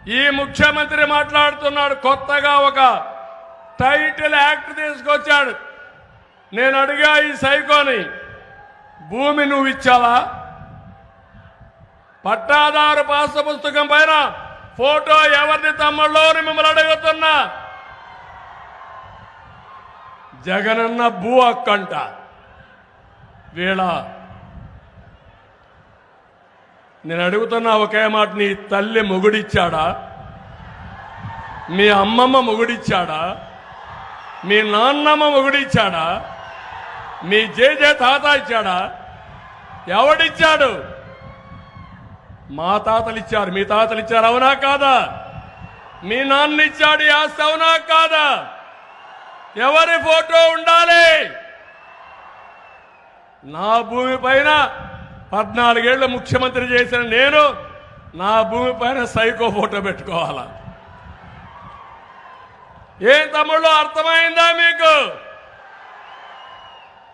ఈ ముఖ్యమంత్రి మాట్లాడుతున్నాడు, కొత్తగా ఒక టైటిల్ యాక్ట్ తీసుకొచ్చాడు. నేను అడిగా ఈ సైకోని, భూమి నువ్వు ఇచ్చావా? పట్టాదారు పాస్ పుస్తకం పైన ఫోటో ఎవరిది తమ్ముళ్ళో అని మిమ్మల్ని అడుగుతున్నా. జగనన్న భూ హక్కంట. వీళ్ళ నేను అడుగుతున్నా ఒకే మాట, నీ తల్లి మొగుడిచ్చాడా? మీ అమ్మమ్మ మొగుడిచ్చాడా? మీ నాన్నమ్మ మొగుడిచ్చాడా? మీ జేజే తాత ఇచ్చాడా? ఎవడిచ్చాడు? మా తాతలు ఇచ్చారు, మీ తాతలు ఇచ్చారు, అవునా కాదా? మీ నాన్న ఇచ్చాడు ఈ ఆస్తి, అవునా కాదా? ఎవరి ఫోటో ఉండాలి? నా భూమి పైన 14 ఏళ్లు ముఖ్యమంత్రి చేసిన నేను నా భూమి పైన సైకో ఫోటో పెట్టుకోవాలా? ఏం తమ్ముళ్ళు, అర్థమైందా మీకు?